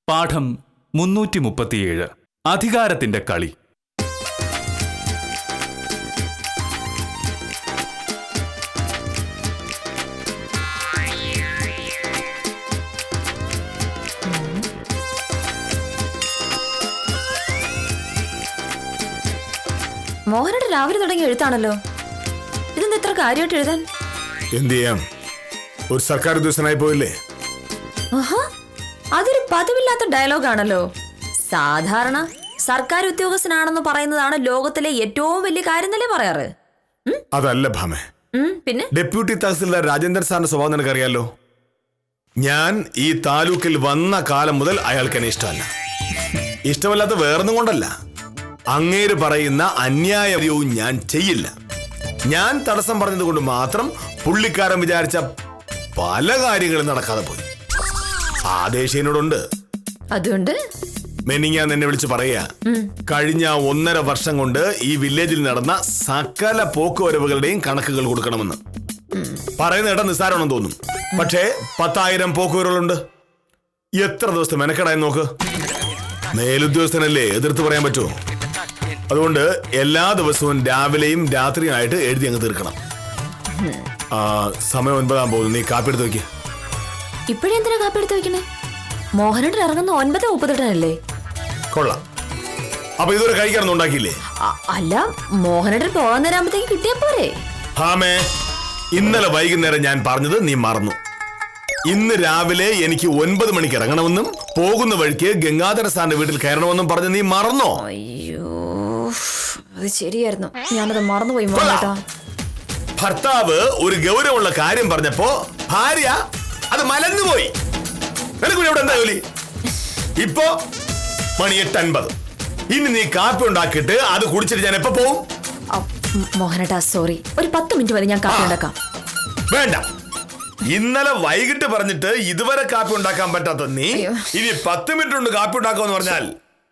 പാഠം 337 അധികാരത്തിന്റെ കളി. മോഹനയുടെ രാവിലെ തുടങ്ങി എഴുത്താണല്ലോ. ഇതെന്താ ഇത്ര കാര്യമായിട്ട് എഴുതാൻ? എന്ത് ചെയ്യാം, ഒരു സർക്കാർ ഉദ്യോഗസ്ഥനായി പോയില്ലേ. അതൊരു പതിവില്ലാത്ത ഡയലോഗാണല്ലോ. സാധാരണ സർക്കാർ ഉദ്യോഗസ്ഥനാണെന്ന് പറയുന്നതാണ് ലോകത്തിലെ ഏറ്റവും വലിയ കാര്യം തന്നെ പറയാറ്. അതല്ല ഭാമേ, പിന്നെ ഡെപ്യൂട്ടി തഹസിൽദാർ രാജേന്ദ്രൻ സാറിന്റെ സ്വഭാവം നിനക്കറിയാലോ. ഞാൻ ഈ താലൂക്കിൽ വന്ന കാലം മുതൽ അയാൾക്ക് എന്നെ ഇഷ്ടമല്ല. ഇഷ്ടമല്ലാത്ത വേറൊന്നും കൊണ്ടല്ല, അങ്ങേര് പറയുന്ന അന്യായവും ഞാൻ ചെയ്യില്ല. ഞാൻ തടസ്സം പറഞ്ഞത് കൊണ്ട് മാത്രം പുള്ളിക്കാരൻ വിചാരിച്ച പല കാര്യങ്ങളും നടക്കാതെ പോയി. ആദേശിനോടുണ്ട്. അതുകൊണ്ട് മെനിങ്ങാൻ എന്നെ വിളിച്ച് പറയാ, കഴിഞ്ഞ 1.5 വർഷം കൊണ്ട് ഈ വില്ലേജിൽ നടന്ന സകല പോക്കുവരവുകളുടെയും കണക്കുകൾ കൊടുക്കണമെന്ന്. പറയുന്ന ഇടം നിസ്സാരമാണെന്ന് തോന്നും, പക്ഷേ 10,000 പോക്കുവരവുകളുണ്ട്. എത്ര ദിവസത്തെ മെനക്കെടായി നോക്ക്. മേലുദ്യോഗസ്ഥനല്ലേ, എതിർത്ത് പറയാൻ പറ്റുമോ? അതുകൊണ്ട് എല്ലാ ദിവസവും രാവിലെയും രാത്രിയുമായിട്ട് എഴുതി അങ്ങ് തീർക്കണം. സമയം 9 പോകുന്നു. നീ കാപ്പി എടുത്ത് വെക്ക്. ഇപ്പോഴെന്തിനാ കാപ്പി എടുത്ത് വെക്കണേ? മോഹനോട് ഇറങ്ങുന്ന 9:30 കൊള്ളാം. അപ്പൊ ഇതുവരെ കഴിക്കാനൊന്നും ഉണ്ടാക്കിയില്ലേ? അല്ല, മോഹനോട് പോകാൻ നേരാകുമ്പത്തേക്ക് കിട്ടിയാ പോരെ. ഹാമേ, ഇന്നലെ വൈകുന്നേരം ഞാൻ പറഞ്ഞത് നീ മറന്നു. ഇന്ന് രാവിലെ എനിക്ക് 9 മണിക്ക് ഇറങ്ങണമെന്നും പോകുന്ന വഴിക്ക് ഗംഗാധര സാറിന്റെ വീട്ടിൽ കയറണമെന്നും പറഞ്ഞ് നീ മറന്നോ? അയ്യോ, അത് ശരിയായിരുന്നു, ഞാനത് മറന്നുപോയി മോഹനേട്ടാ. ഭർത്താവ് ഒരു ഗൗരവമുള്ള കാര്യം പറഞ്ഞപ്പോ ഭാര്യ അത് മലന്നുപോയി. ഇവിടെ എന്താ ജോലി? ഇപ്പോ മണി 8:50. ഇനി നീ കാപ്പി ഉണ്ടാക്കിയിട്ട് അത് കുടിച്ചിട്ട് ഞാൻ എപ്പോ പോവും? മോഹനേട്ടാ സോറി, ഒരു 10 മിനിറ്റ് വരെ ഞാൻ കാപ്പി ഉണ്ടാക്കാം. വേണ്ട, ഇന്നലെ വൈകിട്ട് പറഞ്ഞിട്ട് ഇതുവരെ കാപ്പി ഉണ്ടാക്കാൻ പറ്റാത്ത നീ ഇനി 10 മിനിറ്റ് കൊണ്ട് കാപ്പി ഉണ്ടാക്കാന്ന് പറഞ്ഞാൽ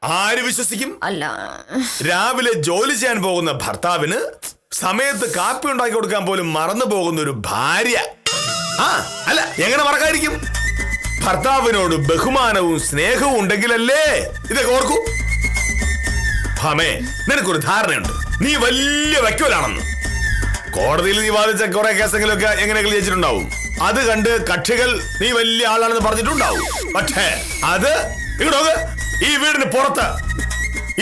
ആര് വിശ്വസിക്കും? അല്ല, രാവിലെ ജോലി ചെയ്യാൻ പോകുന്ന ഭർത്താവിന് സമയത്ത് കാപ്പി ഉണ്ടാക്കി കൊടുക്കാൻ പോലും മറന്നു പോകുന്ന ഒരു ഭാര്യ. അല്ല, എങ്ങനെ മറക്കാതിരിക്കും? ഭർത്താവിനോട് ബഹുമാനവും സ്നേഹവും ഉണ്ടെങ്കിലല്ലേ ഇതൊക്കെ ഓർക്കൂ. ഭാമേ, നിനക്കൊരു ധാരണയുണ്ട്, നീ വലിയ വക്കീലാണെന്ന്. കോടതിയിൽ നീ വാദിച്ച കുറെ കേസെങ്കിലൊക്കെ എങ്ങനെയെങ്കിലും ജയിച്ചിട്ടുണ്ടാവും. അത് കണ്ട് കക്ഷികൾ നീ വലിയ ആളാണെന്ന് പറഞ്ഞിട്ടുണ്ടാവും. പക്ഷേ അത് ഇങ്ങോട്ട്, ഈ വീടിന് പുറത്ത്,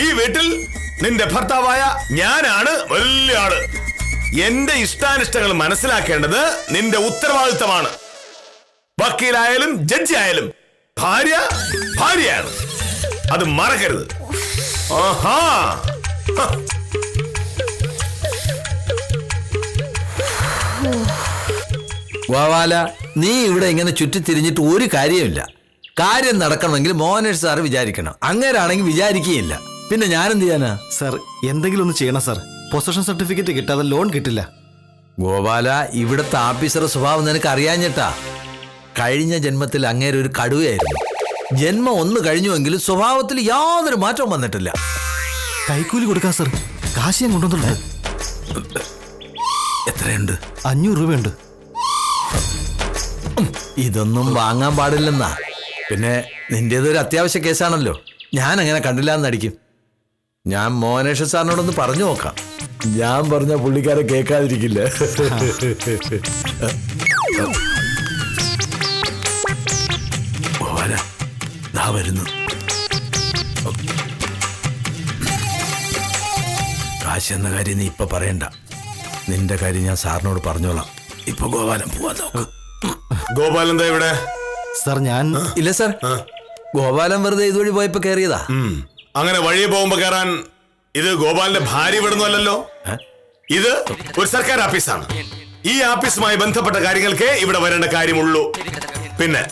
ഈ വീട്ടിൽ നിന്റെ ഭർത്താവായ ഞാനാണ് വലിയ ആള്. എന്റെ ഇഷ്ടാനിഷ്ടങ്ങൾ മനസ്സിലാക്കേണ്ടത് നിന്റെ ഉത്തരവാദിത്തമാണ്. വക്കീലായാലും ജഡ്ജി ആയാലും ഭാര്യ ഭാര്യയാണ്, അത് മറക്കരുത്. ആഹാ, ഗോപാല, നീ ഇവിടെ ഇങ്ങനെ ചുറ്റിത്തിരിഞ്ഞിട്ട് ഒരു കാര്യമില്ല. കാര്യം നടക്കണമെങ്കിൽ മോഹനേഷ് സാർ വിചാരിക്കണം. അങ്ങേരാണെങ്കിൽ വിചാരിക്കുകയില്ല. പിന്നെ ഞാനെന്ത് ചെയ്യാനാ? സാർ, എന്തെങ്കിലും ഒന്ന് ചെയ്യണം സാർ. പൊസഷൻ സർട്ടിഫിക്കറ്റ് കിട്ടാതെ ലോൺ കിട്ടില്ല. ഗോപാല, ഇവിടുത്തെ ഓഫീസറുടെ സ്വഭാവം നിനക്ക് അറിയാഞ്ഞിട്ടാ. കഴിഞ്ഞ ജന്മത്തിൽ അങ്ങേരൊരു കടുവയായിരുന്നു. ജന്മം ഒന്ന് കഴിഞ്ഞുവെങ്കിലും സ്വഭാവത്തിൽ യാതൊരു മാറ്റവും വന്നിട്ടില്ല. കൈക്കൂലി കൊടുക്കാം സാർ. കാശ് ഞാൻ കൊണ്ടുവന്നുള്ളൂ. എത്രയുണ്ട്? 500 രൂപയുണ്ട്. ഇതൊന്നും വാങ്ങാൻ പാടില്ലെന്നാ. പിന്നെ നിന്റേതൊരു അത്യാവശ്യ കേസാണല്ലോ, ഞാൻ അങ്ങനെ കണ്ടില്ല എന്നടിക്കും. ഞാൻ മോഹനേഷ് സാറിനോടൊന്ന് പറഞ്ഞു നോക്കാം. ഞാൻ പറഞ്ഞ പുള്ളിക്കാരെ കേൾക്കാതിരിക്കില്ല. ദാ വരുന്നു. കാശ് എന്ന കാര്യം നീ ഇപ്പൊ പറയണ്ട. നിന്റെ കാര്യം ഞാൻ സാറിനോട് പറഞ്ഞോളാം. ഇപ്പൊ ഗോപാലൻ പോവാൻ നോക്കും. ഗോപാലൻ എന്താ ഇവിടെ? സാർ, ഞാൻ ഇല്ല സാർ, ഗോപാലൻ വെറുതെ ഇതുവഴി പോയപ്പോ കയറിയതാ. അങ്ങനെ വഴിയെ പോകുമ്പോ കയറാൻ ഇത് ഗോപാലിന്റെ ഭാര്യ വിടുന്നല്ലോ. ഇത് ഒരു സർക്കാർ ഓഫീസാണ്. ഈ ഓഫീസുമായി ബന്ധപ്പെട്ട കാര്യങ്ങൾക്ക് ഇവിടെ വരേണ്ട കാര്യമുള്ളൂ. പിന്നെ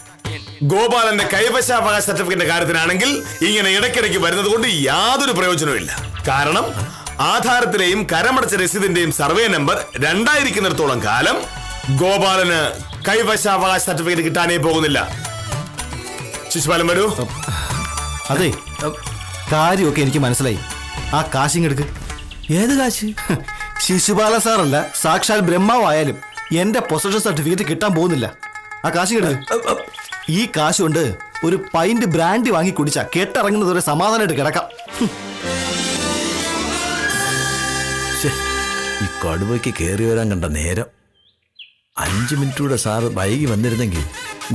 ഗോപാലന്റെ കൈവശാവകാശ സർട്ടിഫിക്കറ്റിന്റെ കാര്യത്തിനാണെങ്കിൽ ഇങ്ങനെ ഇടയ്ക്കിടയ്ക്ക് വരുന്നത് കൊണ്ട് യാതൊരു പ്രയോജനവും. കാരണം ആധാരത്തിലെയും കരമടച്ച രസീതിന്റെയും സർവേ നമ്പർ 2 കാലം ഗോപാലന് കൈവശാവകാശ സർട്ടിഫിക്കറ്റ് കിട്ടാനേ പോകുന്നില്ല. ശിശുപാലൻ വരൂ. അതെ, കാര്യമൊക്കെ എനിക്ക് മനസ്സിലായി. ആ കാശിങ്ങെടുക്ക്. ഏത് കാശ്? ശിശുപാല സാറല്ല, സാക്ഷാൽ ബ്രഹ്മാവായാലും എന്റെ പൊസഷൻ സർട്ടിഫിക്കറ്റ് കിട്ടാൻ പോകുന്നില്ല. ആ കാശിങ്ങെടുക്ക്. ഈ കാശ് കൊണ്ട് ഒരു പൈന്റ് ബ്രാൻഡി വാങ്ങി കുടിച്ചാ കെട്ടിറങ്ങുന്നത് വരെ സമാധാനമായിട്ട് കിടക്കാം. ശ്ശേ, ഈ കടുവയ്ക്ക് കയറി വരാൻ കണ്ട നേരം. 5 മിനിറ്റൂടെ സാറ് വൈകി വന്നിരുന്നെങ്കിൽ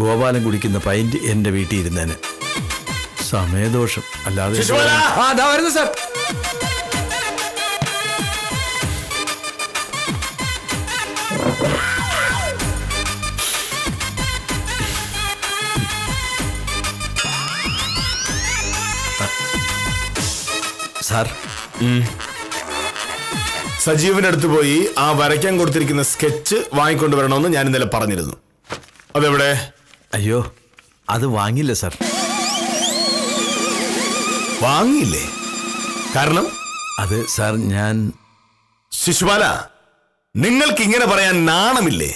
ഗോപാലൻ കുടിക്കുന്ന പൈന്റ് എന്റെ വീട്ടിൽ ഇരുന്നേന്. സമയദോഷം അല്ലാതെ. ശിശുപാല! ആ, ദാ വരുന്നു സാർ. സാർ, സജീവിന്റെ അടുത്ത് പോയി ആ വരയ്ക്കാൻ കൊടുത്തിരിക്കുന്ന സ്കെച്ച് വാങ്ങിക്കൊണ്ടുവരണമെന്ന് ഞാൻ ഇന്നലെ പറഞ്ഞിരുന്നു. അതെവിടെ? അയ്യോ, അത് വാങ്ങില്ല സാർ. വാങ്ങിയില്ലേ? കാരണം? അത് സാർ, ഞാൻ ശിശുപാല, നിങ്ങൾക്ക് ഇങ്ങനെ പറയാൻ നാണമില്ലേ?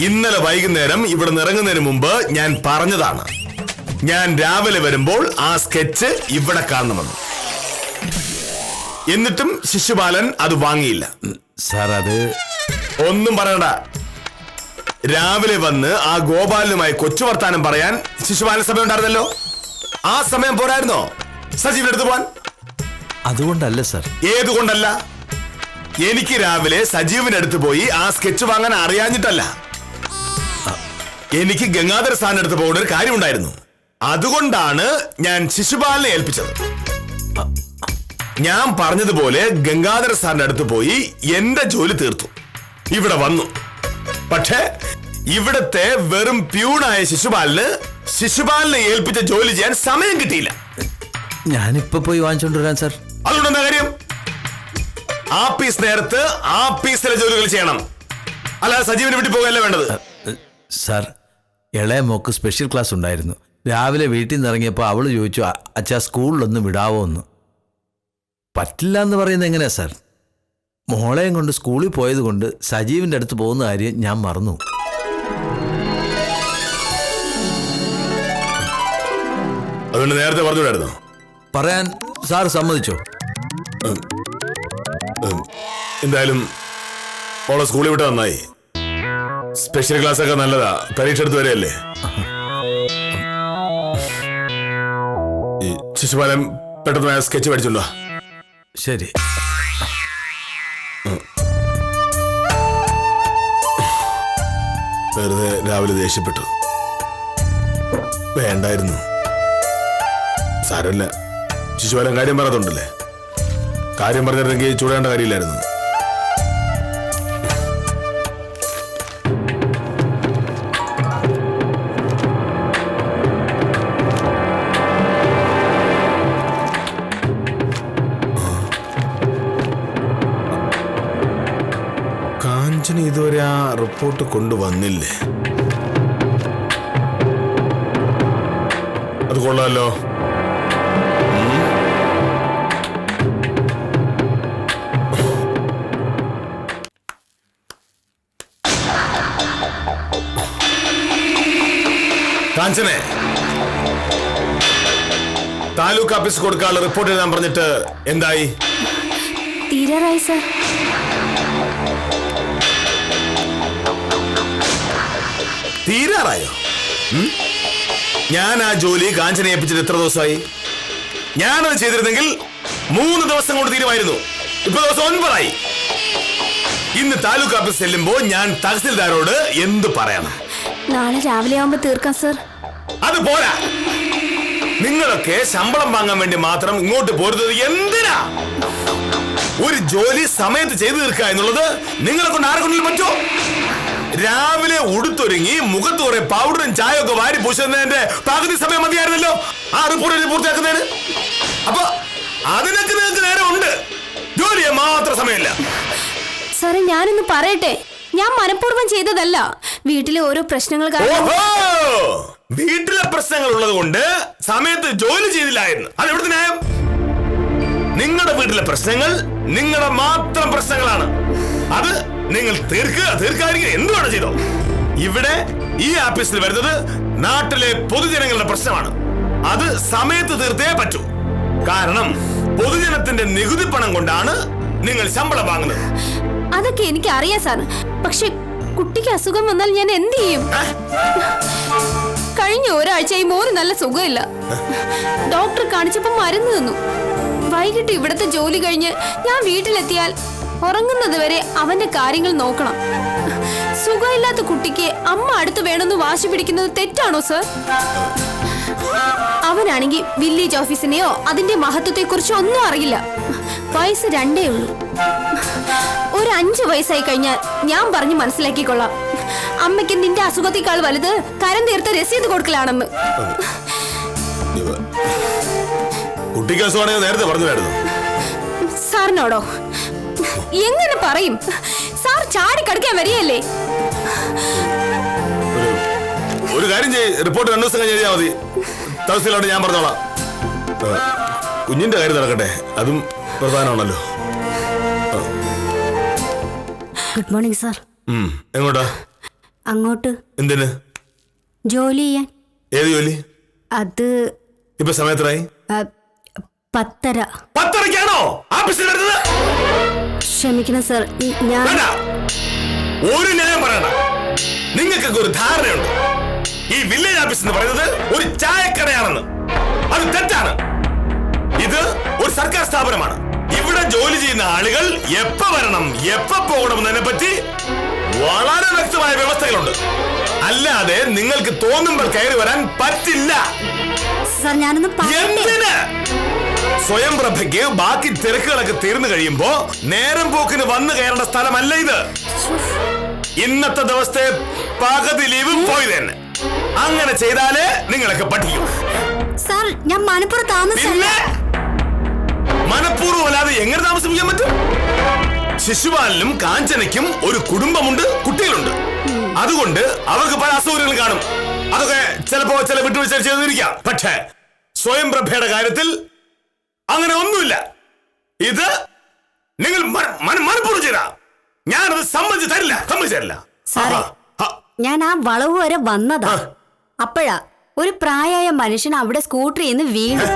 ഇന്നലെ വൈകുന്നേരം ഇവിടെ ഇറങ്ങുന്നതിന് മുമ്പ് ഞാൻ പറഞ്ഞതാണ്, ഞാൻ രാവിലെ വരുമ്പോൾ ആ സ്കെച്ച് ഇവിടെ കാണണമെന്ന്. എന്നിട്ടും ശിശുപാലൻ അത് വാങ്ങിയില്ല. സാർ, അത് ഒന്നും പറയണ്ട. രാവിലെ വന്ന് ആ ഗോപാലനുമായി കൊച്ചു വർത്താനം പറയാൻ ശിശുപാലൻ സമയം ഉണ്ടായിരുന്നല്ലോ. ആ സമയം പോരായിരുന്നോ സജീവിന്റെ അടുത്ത് പോവാൻ? അതുകൊണ്ടല്ല സാർ. ഏതുകൊണ്ടല്ല? എനിക്ക് രാവിലെ സജീവിന്റെ അടുത്ത് പോയി ആ സ്കെച്ച് വാങ്ങാൻ അറിയാഞ്ഞിട്ടല്ല. എനിക്ക് ഗംഗാധര സാറിന്റെ അടുത്ത് പോകേണ്ട ഒരു കാര്യമുണ്ടായിരുന്നു. അതുകൊണ്ടാണ് ഞാൻ ശിശുപാലനെ ഏൽപ്പിച്ചത്. ഞാൻ പറഞ്ഞതുപോലെ ഗംഗാധര സാറിന്റെ അടുത്ത് പോയി എന്റെ ജോലി തീർത്തു, ഇവിടെ വന്നു. പക്ഷേ ഇവിടത്തെ വെറും പ്യൂണായ ശിശുപാലനെ ഏൽപ്പിച്ച ജോലി ചെയ്യാൻ സമയം കിട്ടിയില്ല. ഞാനിപ്പോ പോയി വാങ്ങിച്ചോണ്ട് വരാൻ സാർ. അതുകൊണ്ട് എന്താ കാര്യം? ആപ്പീസ് നേരത്ത് ആപ്പീസിലെ ജോലികൾ ചെയ്യണം, അല്ലാതെ സജീവിന് വീട്ടിൽ പോകുകയല്ല വേണ്ടത്. സാർ, ഇളയ മോക്ക് സ്പെഷ്യൽ ക്ലാസ് ഉണ്ടായിരുന്നു. രാവിലെ വീട്ടിൽ നിന്ന് ഇറങ്ങിയപ്പോൾ അവള് ചോദിച്ചു, അച്ഛാ സ്കൂളിലൊന്നും വിടാവോ എന്ന്. പറ്റില്ല എന്ന് പറയുന്നത് എങ്ങനെയാ സാർ? മോളെയും കൊണ്ട് സ്കൂളിൽ പോയത് കൊണ്ട് സജീവിന്റെ അടുത്ത് പോകുന്ന കാര്യം ഞാൻ മറന്നു. അതുകൊണ്ട് നേരത്തെ പറഞ്ഞുകൂടായിരുന്നോ? പറയാൻ സാർ സമ്മതിച്ചോ? എന്തായാലും മോളെ സ്കൂളിൽ വിട്ട് നന്നായി. സ്പെഷ്യൽ ക്ലാസ് ഒക്കെ നല്ലതാ, പരീക്ഷ എടുത്ത് വരെയല്ലേ. ഈ ശിശുപാലൻ പെട്ടെന്ന് സ്കെച്ച് പഠിച്ചുണ്ടോ? ശരി. വെറുതെ രാവിലെ ദേഷ്യപ്പെട്ടു. വേണ്ടായിരുന്നു. സാരമില്ല, ശിശുപാലൻ കാര്യം പറയാത്തുണ്ടല്ലേ. കാര്യം പറഞ്ഞിരുന്നെങ്കിൽ ചൂടേണ്ട കാര്യമില്ലായിരുന്നു. കാഞ്ചന ഇതുവരെ ആ റിപ്പോർട്ട് കൊണ്ടുവന്നില്ലേ? അത് കൊള്ളാമല്ലോ. കാഞ്ചനെ, താലൂക്ക് ഓഫീസ് കൊടുക്കാനുള്ള റിപ്പോർട്ട് എഴുതാൻ പറഞ്ഞിട്ട് എന്തായി? തീരാറായി സർ. തീരാറായോ? ഞാൻ ആ ജോലി കാഞ്ചനെ ഏൽപ്പിച്ചിട്ട് എത്ര ദിവസമായി? ഞാനത് ചെയ്തിരുന്നെങ്കിൽ 3 ദിവസം കൊണ്ട് തീരുമായിരുന്നു. ഇപ്പൊ ദിവസം 9ആയി. ഇന്ന് താലൂക്ക് ഓഫീസ് ചെല്ലുമ്പോ ഞാൻ തഹസിൽദാരോട് എന്ത് പറയണം? നാളെ രാവിലെ ആവുമ്പോ തീർക്കാം സർ. അത് പോരാ. നിങ്ങളൊക്കെ ശമ്പളം വാങ്ങാൻ വേണ്ടി മാത്രം ഇങ്ങോട്ട് പോരുന്നത് എന്തിനാ? ഒരു ജോലി സമയത്ത് ചെയ്തു തീർക്കുക എന്നുള്ളത് നിങ്ങളെ കൊണ്ട് ആരെക്കൊണ്ടും പറ്റുമോ? രാവിലെ ഉടുത്തൊരുങ്ങി മുഖത്ത് കുറെ പൗഡറും ചായയൊക്കെ വാരി പൂശുന്നതിന്റെ പകുതി സമയം മതിയായിരുന്നല്ലോ ആ റിപ്പോർട്ട് പൂർത്തിയാക്കുന്നതിന്. അപ്പൊ അതിനൊക്കെ നിങ്ങൾക്ക് നേരം ഉണ്ട്, ജോലിയെ മാത്രം സമയമില്ല. സാറേ, ഞാനൊന്ന് പറയട്ടെ. ഞാൻ മനഃപൂർവ്വം ചെയ്തതല്ല. വീട്ടിലെ ഓരോ പ്രശ്നങ്ങൾ കാരണം. വീട്ടിലെ പ്രശ്നങ്ങൾ ഉള്ളത് കൊണ്ട് സമയത്ത് ജോലി ചെയ്തില്ലായിരുന്നു. അത് എവിടുത്തെ ന്യായം? നിങ്ങളുടെ വീട്ടിലെ പ്രശ്നങ്ങൾ നിങ്ങളുടെ മാത്രം പ്രശ്നങ്ങളാണ്. അത് നിങ്ങൾ തീർക്കാതിരിക്കുക എന്തുവേണം ചെയ്തോ. ഇവിടെ ഈ ഓഫീസിൽ വരുന്നത് നാട്ടിലെ പൊതുജനങ്ങളുടെ പ്രശ്നമാണ്. അത് സമയത്ത് തീർത്തേ പറ്റൂ. കാരണം പൊതുജനത്തിന്റെ നികുതി പണം കൊണ്ടാണ് നിങ്ങൾ ശമ്പളം വാങ്ങുന്നത്. അതൊക്കെ എനിക്ക് അറിയാം സാർ. പക്ഷെ കുട്ടിക്ക് അസുഖം വന്നാൽ ഞാൻ എന്ത് ചെയ്യും? കഴിഞ്ഞ ഒരാഴ്ചയായി മോന് നല്ല സുഖമില്ല. ഡോക്ടർ കാണിച്ചപ്പോ മരുന്ന് തന്നു. വൈകിട്ട് ഇവിടത്തെ ജോലി കഴിഞ്ഞ് ഞാൻ വീട്ടിലെത്തിയാൽ ഉറങ്ങുന്നത് വരെ അവന്റെ കാര്യങ്ങൾ നോക്കണം. സുഖമില്ലാത്ത കുട്ടിക്ക് അമ്മ അടുത്ത് വേണമെന്ന് വാശി പിടിക്കുന്നത് തെറ്റാണോ സർ? അവനാണെങ്കിൽ വില്ലേജ് ഓഫീസിനെയോ അതിന്റെ മഹത്വത്തെ കുറിച്ചോ ഒന്നും അറിയില്ല. വയസ്സ് 2 ഉള്ളൂ. ഒരു 5 വയസ്സായി കഴിഞ്ഞാൽ ഞാൻ പറഞ്ഞു മനസ്സിലാക്കിക്കൊള്ളാം. അമ്മയ്ക്ക് നിന്റെ അസുഖത്തെക്കാൾ വലുത് കരം തീർത്ത രസീത് കൊടുക്കലാണെന്ന്. കുട്ടിക്ക് അസുഖമാണെങ്കിൽ നേരത്തെ പറഞ്ഞായിരുന്നു. സാറിനോടോ? എങ്ങനെ പറയും? സാർ ചാടി കടക്കാൻ വരികയല്ലേ? ഒരു കാര്യം ചെയ്യ്, റിപ്പോർട്ട് 2 ദിവസം കഴിഞ്ഞ് എഴുതിയാൽ മതി. തഹസിലോട്ട് ഞാൻ പറഞ്ഞോളാം. കുഞ്ഞിന്റെ കാര്യം നടക്കട്ടെ, അതും പ്രധാനമാണല്ലോ. Good morning sir. എങ്ങോട്ടാ? അങ്ങോട്ട്. എന്തിന്? ജോലി ചെയ്യാൻ. ഏത് ജോലി? അത് ഇപ്പൊ സമയത്രായി? 10:30. 10:30ക്കാണോ ആഫീസിൽ വരുന്നത്? ക്ഷമിക്കണം സാർ, ഞാൻ വേണ്ട, ഒരു ന്യായം പറയണ്ട. നിങ്ങൾക്കൊക്കെ ഒരു ധാരണയുണ്ട്, ഈ വില്ലേജ് ഓഫീസ് എന്ന് പറയുന്നത് ഒരു ചായക്കടയാണെന്ന്. അത് തെറ്റാണ്. ഇത് ഒരു സർക്കാർ സ്ഥാപനമാണ്. ഇവിടെ ജോലി ചെയ്യുന്ന ആളുകൾ എപ്പോ വരണം എപ്പോ പോകണം എന്നതിനെ പറ്റി വളരെ വ്യക്തമായ വ്യവസ്ഥകളുണ്ട്. അല്ലാതെ നിങ്ങൾക്ക് തോന്നുമ്പോൾ കയറി വരാൻ പറ്റില്ല. സാർ ഞാനൊന്ന് എന്തിന്? സ്വയം പ്രഭയ്ക്ക് ബാക്കി തിരക്കുകളൊക്കെ തീർന്നു കഴിയുമ്പോ നേരം പോക്കിന് വന്നു കയറേണ്ട സ്ഥലമല്ല ഇത്. ഇന്നത്തെ ദിവസത്തെ പകുതി ലീവ് പോയി തന്നെ. അങ്ങനെ ചെയ്താലേ നിങ്ങളൊക്കെ പഠിക്കും. സാർ ഞാൻ മനപ്പുറത്ത് താമസിച്ചില്ല. മനഃപൂർവ്വം അല്ലാതെ എങ്ങനെ താമസിപ്പിക്കാൻ പറ്റും? ശിശുപാലനും കാഞ്ചനയ്ക്കും ഒരു കുടുംബമുണ്ട്, കുട്ടികളുണ്ട്. അതുകൊണ്ട് അവർക്ക് പല അസൗകര്യങ്ങളും കാണും. അതൊക്കെ ചിലപ്പോ ചില വിട്ടുവീഴ്ച ചെയ്തിരിക്കാം. പക്ഷേ സ്വയം പ്രഭയുടെ കാര്യത്തിൽ അങ്ങനെ ഒന്നുമില്ല. ഇത് നിങ്ങൾ മനഃപൂർവ്വം ചെയ്താ ഞാനത് സമ്മതിച്ചു തരില്ല. സാറേ, ഞാൻ ആ വളവ് വരെ വന്നതാ. അപ്പോഴാ ഒരു പ്രായമായ മനുഷ്യൻ അവിടെ സ്കൂട്ടറിൽ നിന്ന് വീണു.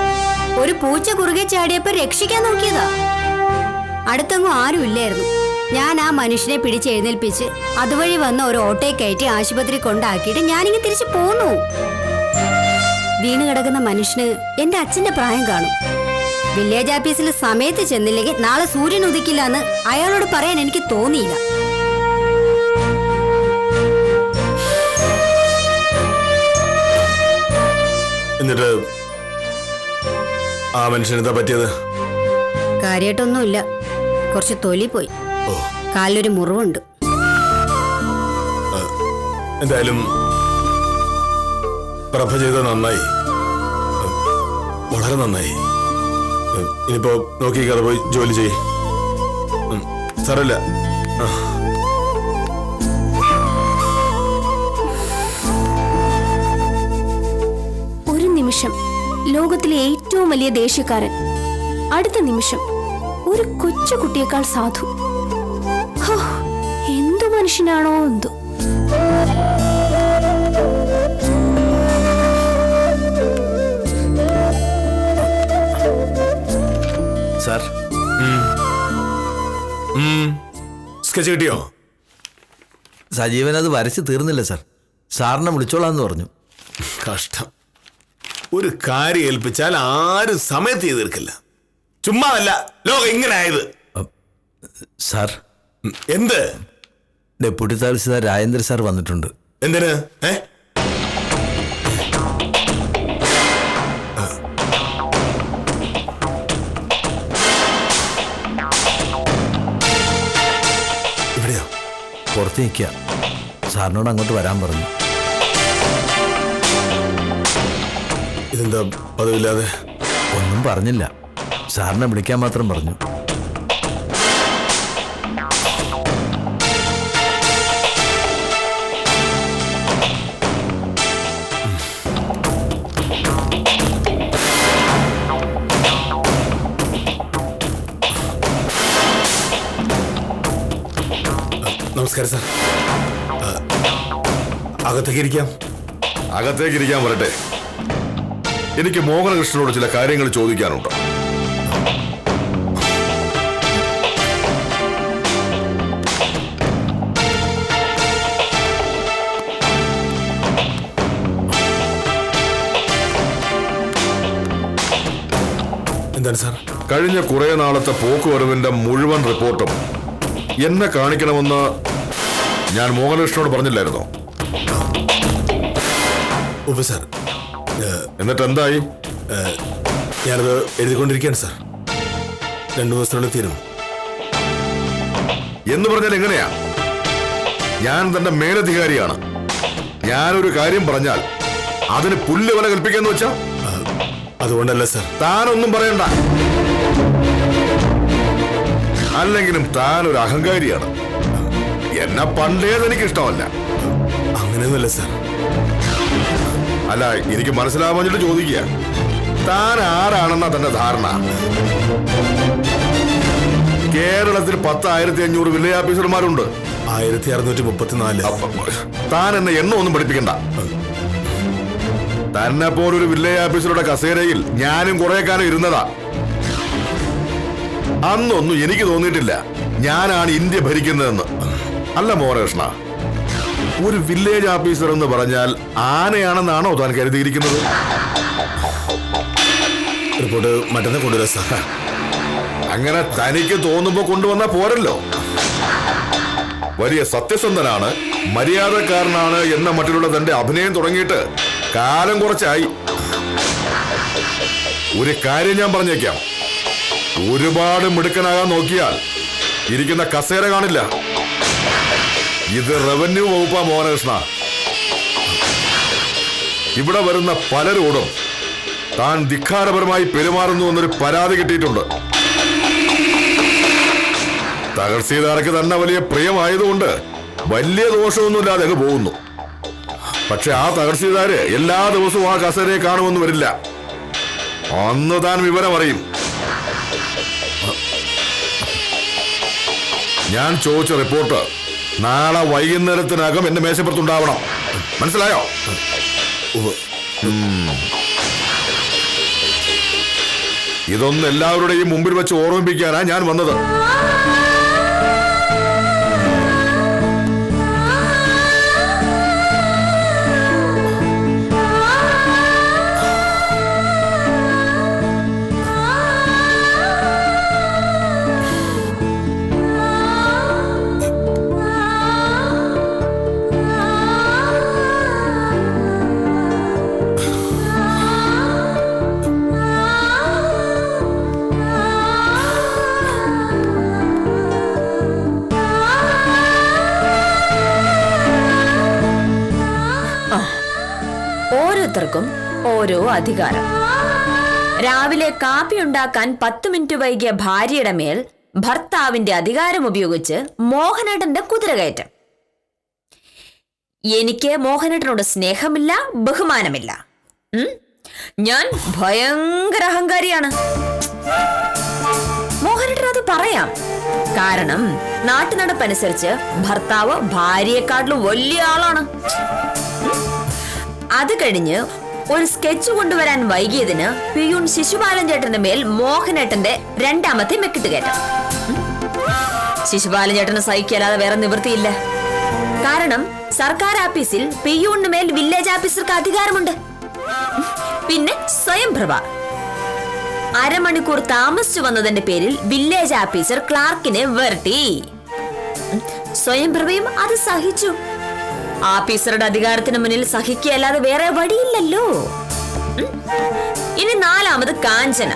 ഒരു പൂച്ച കുറുകെ ചാടിയപ്പോ രക്ഷിക്കാൻ നോക്കിയതാ. അടുത്തൊന്നും ആരും ഇല്ലായിരുന്നു. ഞാൻ ആ മനുഷ്യനെ പിടിച്ചെഴുന്നേൽപ്പിച്ച് അതുവഴി വന്ന ഒരു ഓട്ടോയെ കയറ്റി ആശുപത്രി കൊണ്ടാക്കിയിട്ട് ഞാനിങ്ങ് തിരിച്ചു പോന്നു. വീണ് കിടക്കുന്ന മനുഷ്യന് എന്റെ അച്ഛന്റെ പ്രായം കാണും. വില്ലേജ് ഓഫീസിൽ സമയത്ത് ചെന്നില്ലെങ്കിൽ നാളെ സൂര്യൻ ഉദിക്കില്ല എന്ന് അയാളോട് പറയാൻ എനിക്ക് തോന്നിയില്ല. എന്നിട്ട് ആ മനുഷ്യനെന്താ പറ്റിയത്? കാര്യമായിട്ടൊന്നുമില്ല, കുറച്ച് തൊലി പോയി. കാലിലൊരു മുറിവുണ്ട്. എന്തായാലും പ്രഭ ചെയ്തത് നന്നായി, വളരെ നന്നായി. ഇനിയിപ്പോ നോക്കിക്കാതെ പോയി ജോലി ചെയ്യ്. സാരമില്ല. ഒരു നിമിഷം ലോകത്തിലെ ഏറ്റവും വലിയ ദേഷ്യക്കാരൻ, അടുത്ത നിമിഷം ഒരു കൊച്ചു കുട്ടിയേക്കാൾ സാധു. ഹോ, എന്തു മനുഷ്യനാണോ എന്തോ. സാർ, സ്കെച്ച് കിട്ടിയോ? സജീവൻ അത് വരച്ച് തീർന്നില്ല സാർ. സാറിനെ വിളിച്ചോളാന്ന് പറഞ്ഞു. കഷ്ടം. ഒരു കാര്യം ഏൽപ്പിച്ചാൽ ആരും സമയത്ത് ചെയ്ത് തീർക്കില്ല. ചുമ്മാതല്ല ലോകം ഇങ്ങനെ ആയത്. സാർ, എന്ത്? ഡെപ്യൂട്ടി തഹസിൽദാർ രാജേന്ദ്ര സാർ വന്നിട്ടുണ്ട്. എന്തിന്? ഇവിടെയോ? പുറത്ത് നിൽക്കുക. സാറിനോട് അങ്ങോട്ട് വരാൻ പറഞ്ഞു. ഇതെന്താ പതിവില്ലാതെ? ഒന്നും പറഞ്ഞില്ല, സാറിനെ വിളിക്കാൻ മാത്രം പറഞ്ഞു. നമസ്കാരം സാർ. അകത്തേക്ക് ഇരിക്കാം. അകത്തേക്ക് ഇരിക്കാൻ വരട്ടെ. എനിക്ക് മോഹനകൃഷ്ണനോട് ചില കാര്യങ്ങൾ ചോദിക്കാനുണ്ട്. എന്താണ് സാർ? കഴിഞ്ഞ കുറെ നാളത്തെ പോക്കുവരവിന്റെ മുഴുവൻ റിപ്പോർട്ടും എന്നെ കാണിക്കണമെന്ന് ഞാൻ മോഹനകൃഷ്ണനോട് പറഞ്ഞില്ലായിരുന്നോ? ഉവ്വ് സാർ. എന്നിട്ട് എന്തായി? ഞാനത് എഴുതിക്കൊണ്ടിരിക്കുകയാണ് സാർ. 2 ദിവസത്തിനുള്ളിൽ തീരും. എന്ന് പറഞ്ഞാൽ എങ്ങനെയാ? ഞാൻ തന്റെ മേലധികാരിയാണ്. ഞാനൊരു കാര്യം പറഞ്ഞാൽ അതിന് പുല്ല് വില കൽപ്പിക്കാന്ന് വെച്ചാ? അതുകൊണ്ടല്ല സാർ. താനൊന്നും പറയണ്ട. അല്ലെങ്കിലും താൻ ഒരു അഹങ്കാരിയാണ്. എന്നെ പണ്ടേത് എനിക്ക് ഇഷ്ടമല്ല. അങ്ങനെയൊന്നുമല്ല സാർ. അല്ല, എനിക്ക് മനസ്സിലാവാഞ്ഞിട്ട് ചോദിക്കുക. താൻ ആരാണെന്നാ തന്റെ ധാരണ? കേരളത്തിൽ 10,500 വില്ലേജ് ഓഫീസർമാരുണ്ട്. 1634. താൻ എന്നെ ഒന്നും പഠിപ്പിക്കണ്ട. തന്നെ പോലൊരു വില്ലേജ് ഓഫീസറുടെ കസേരയിൽ ഞാനും കുറെ കാലം ഇരുന്നതാ. അന്നൊന്നും എനിക്ക് തോന്നിയിട്ടില്ല ഞാനാണ് ഇന്ത്യ ഭരിക്കുന്നതെന്ന്. അല്ല മോഹനകൃഷ്ണ, ഒരു വില്ലേജ് ഓഫീസർ എന്ന് പറഞ്ഞാൽ ആനയാണെന്നാണോ താൻ കരുതിയിരിക്കുന്നത്? റിപ്പോർട്ട് മറ്റന്നാൾ കൊണ്ടുവരാം സാർ. അങ്ങനെ തനിക്ക് തോന്നുമ്പോ കൊണ്ടുവന്നാ പോരല്ലോ. വലിയ സത്യസന്ധനാണ്, മര്യാദക്കാരനാണ് എന്ന മട്ടിലുള്ള തന്റെ അഭിനയം തുടങ്ങിയിട്ട് കാലം കുറച്ചായി. ഒരു കാര്യം ഞാൻ പറഞ്ഞേക്കാം, ഒരുപാട് മിടുക്കനാകാൻ നോക്കിയാൽ ഇരിക്കുന്ന കസേര കാണില്ല. ഇത് റവന്യൂ വകുപ്പാ മോഹനകൃഷ്ണ. ഇവിടെ വരുന്ന പലരോടും താൻ ധിക്കാരപരമായി പെരുമാറുന്നു എന്നൊരു പരാതി കിട്ടിയിട്ടുണ്ട്. തഹസീൽദാർക്ക് തന്നെ വലിയ പ്രിയമായതുകൊണ്ട് വലിയ ദോഷമൊന്നുമില്ലാതെ അങ്ങ് പോകുന്നു. പക്ഷെ ആ തഹസീൽദാര് എല്ലാ ദിവസവും ആ കസേരയെ കാണുമെന്ന് വരില്ല. അന്ന് താൻ വിവരം അറിയും. ഞാൻ ചോദിച്ച റിപ്പോർട്ട് നാളെ വൈകുന്നേരത്തിനകം എന്റെ മേശപ്പുറത്തുണ്ടാവണം. മനസ്സിലായോ? ഇതൊന്നും എല്ലാവരുടെയും മുമ്പിൽ വെച്ച് ഓർമ്മിപ്പിക്കാനാ ഞാൻ വന്നത്. ഓരോരുത്തർക്കും ഓരോ അധികാരം. രാവിലെ കാപ്പി ഉണ്ടാക്കാൻ 10 മിനിറ്റ് വൈകിയ ഭാര്യയുടെ മേൽ ഭർത്താവിന്റെ അധികാരം ഉപയോഗിച്ച് മോഹനേട്ടന്റെ കുതിരകയറ്റം. എനിക്ക് മോഹനേട്ടനോട് സ്നേഹമില്ല, ബഹുമാനമില്ല. ഞാൻ ഭയങ്കര അഹങ്കാരിയാണ്. മോഹനേട്ടൻ അത് പറയാം. കാരണം നാട്ടുനടപ്പനുസരിച്ച് ഭർത്താവ് ഭാര്യയെക്കാട്ടിലും വലിയ ആളാണ്. അത് കഴിഞ്ഞ് ഒരു സ്കെച്ച് കൊണ്ടുവരാൻ വൈകിയതിന് പിയൂൺ ശിശുപാലൻ ചേട്ടന്റെ മേൽ മോഹനേട്ടന്റെ 2ാമത്തെ മെക്കിട്ട് കയറ്റം. ശിശുപാലൻ ചേട്ടന് സഹിക്കാതെ വേറെ നിവൃത്തിയില്ല. കാരണം സർക്കാർ ഓഫീസിൽ പിയൂണിന് മേൽ വില്ലേജ് ഓഫീസർക്ക് അധികാരമുണ്ട്. പിന്നെ സ്വയംപ്രഭ അരമണിക്കൂർ താമസിച്ചു വന്നതിന്റെ പേരിൽ വില്ലേജ് ഓഫീസർ ക്ലാർക്കിനെ വരട്ടി. സ്വയംപ്രഭയും അത് സഹിച്ചു. ഓഫീസറുടെ അധികാരത്തിന് മുന്നിൽ സഹിക്കുകയല്ലാതെ വേറെ വഴിയില്ലല്ലോ. ഇനി 4ാമത് കാഞ്ചന.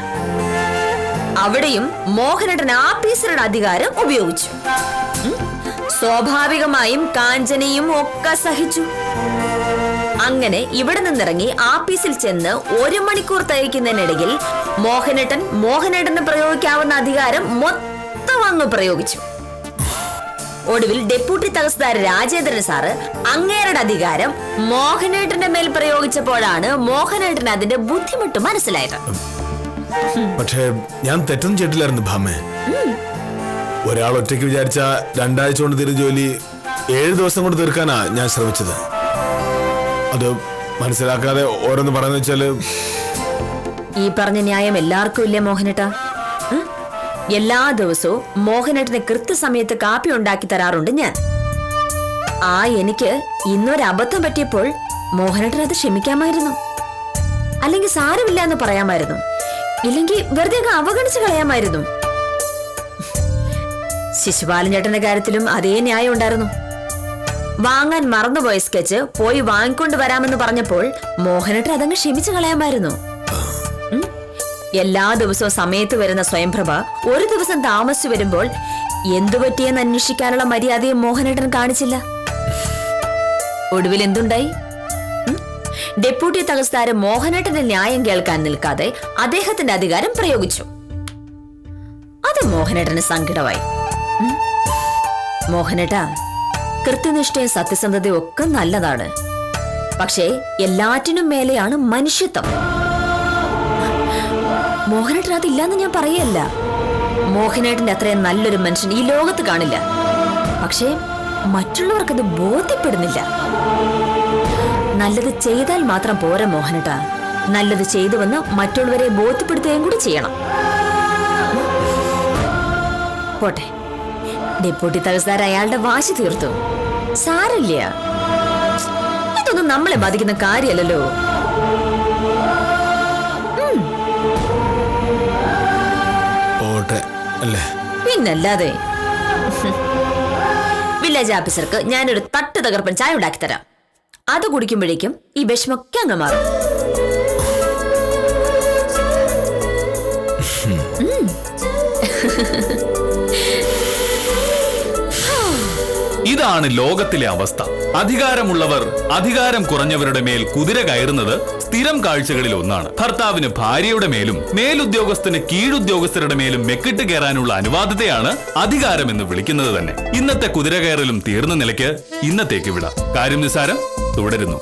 അവിടെയും മോഹനേട്ടൻ ഓഫീസറുടെ അധികാരം ഉപയോഗിച്ചു. സ്വാഭാവികമായും കാഞ്ചനയും ഒക്കെ സഹിച്ചു. അങ്ങനെ ഇവിടെ നിന്നിറങ്ങി ഓഫീസിൽ ചെന്ന് 1 മണിക്കൂർ തികയ്ക്കുന്നതിനിടയിൽ മോഹനേട്ടന് പ്രയോഗിക്കാവുന്ന അധികാരം മൊത്തം അങ്ങ് പ്രയോഗിച്ചു. ഒടുവിൽ ഡെപ്യൂട്ടി തഹസിൽദാർ രാജേന്ദ്രൻ സാറ് അങ്ങേരുടെ അധികാരം മോഹനേട്ടന്റെ മേൽ പ്രയോഗിച്ചപ്പോഴാണ് മോഹനേട്ടന് അതിന്റെ ബുദ്ധിമുട്ട് മനസ്സിലായത്. പക്ഷേ ഞാൻ തെറ്റൊന്നും ചെയ്തില്ലായിരുന്നു ഭാമേ. ഒരാൾ ഒറ്റയ്ക്ക് വിചാരിച്ച 2 ആഴ്ച കൊണ്ട് തീരുന്ന ജോലി 7 ദിവസം കൊണ്ട് തീർക്കാനാ ഞാൻ ശ്രമിച്ചത്. അത് മനസ്സിലാക്കാതെ ഓരോന്ന് പറയുന്ന വെച്ചാല് ഈ പറഞ്ഞ ന്യായം എല്ലാവർക്കും ഇല്ലേ മോഹനേട്ടാ? എല്ലാ ദിവസവും മോഹനേട്ടന് കൃത്യസമയത്ത് കാപ്പി ഉണ്ടാക്കി തരാറുണ്ട് ഞാൻ. എനിക്ക് ഇന്നൊരു അബദ്ധം പറ്റിയപ്പോൾ മോഹനേട്ടൻ അത് ക്ഷമിക്കാമായിരുന്നു, അല്ലെങ്കിൽ സാരമില്ല എന്ന് പറയാമായിരുന്നു. ഇല്ലെങ്കിൽ വെറുതെ അങ്ങ് അവഗണിച്ചു കളയാമായിരുന്നു. ശിശുപാലൻ ചേട്ടന്റെ കാര്യത്തിലും അതേ ന്യായം ഉണ്ടായിരുന്നു. വാങ്ങാൻ മറന്നുപോയ സ്കെച്ച് പോയി വാങ്ങിക്കൊണ്ട് വരാമെന്ന് പറഞ്ഞപ്പോൾ മോഹനേട്ടൻ അതങ്ങ് ക്ഷമിച്ചു കളയാമായിരുന്നു. എല്ലാ ദിവസവും സമയത്ത് വരുന്ന സ്വയംപ്രഭ ഒരു ദിവസം താമസിച്ചു വരുമ്പോൾ എന്തു പറ്റിയെന്ന് അന്വേഷിക്കാനുള്ള മര്യാദയും മോഹനേട്ടൻ കാണിച്ചില്ല. ഒടുവിൽ എന്തുണ്ടായി? ഡെപ്യൂട്ടി തഹസിൽദാർ മോഹനേട്ടന്റെ ന്യായം കേൾക്കാൻ നിൽക്കാതെ അദ്ദേഹത്തിന്റെ അധികാരം പ്രയോഗിച്ചു. അത് മോഹനേട്ടന് സങ്കടമായി. മോഹനേട്ടാ, കൃത്യനിഷ്ഠയും സത്യസന്ധതയും ഒക്കെ നല്ലതാണ്. പക്ഷേ എല്ലാറ്റിനും മേലെയാണ് മനുഷ്യത്വം. മോഹനേട്ടൻ അതില്ലാന്ന് ഞാൻ പറയല്ല. മോഹനേട്ടന്റെ അത്രയും നല്ലൊരു മനുഷ്യൻ ഈ ലോകത്ത് കാണില്ല. പക്ഷേ മറ്റുള്ളവർക്കത് ബോധ്യപ്പെടുന്നില്ല. നല്ലത് ചെയ്താൽ മാത്രം പോരാ മോഹനേട്ടാ, നല്ലത് ചെയ്തുവെന്ന് മറ്റുള്ളവരെ ബോധ്യപ്പെടുത്തുകയും കൂടി ചെയ്യണം. പോട്ടെ, ഡെപ്യൂട്ടി തഹസിൽദാർ അയാളുടെ വാശി തീർത്തു. സാരല്ല, ഇതൊന്നും നമ്മളെ ബാധിക്കുന്ന കാര്യമല്ലല്ലോ. പിന്നല്ലാതെ. വില്ലേജ് ഓഫീസർക്ക് ഞാനൊരു തട്ട് തകർപ്പൻ ചായ ഉണ്ടാക്കി തരാം. അത് കുടിക്കുമ്പോഴേക്കും ഈ വിഷമൊക്കെ അങ്ങ് മാറും. ഇതാണ് ലോകത്തിലെ അവസ്ഥ. അധികാരമുള്ളവർ അധികാരം കുറഞ്ഞവരുടെ മേൽ കുതിര കയറുന്നത് സ്ഥിരം കാഴ്ചകളിൽ ഒന്നാണ്. ഭർത്താവിന് ഭാര്യയുടെ മേലും മേലുദ്യോഗസ്ഥന് കീഴുദ്യോഗസ്ഥരുടെ മേലും മെക്കിട്ട് കയറാനുള്ള അനുവാദത്തെയാണ് അധികാരം എന്ന് വിളിക്കുന്നത് തന്നെ. ഇന്നത്തെ കുതിര കയറലും തീർന്ന നിലയ്ക്ക് ഇന്നത്തേക്ക് വിടാം. കാര്യം നിസ്സാരം തുടരുന്നു.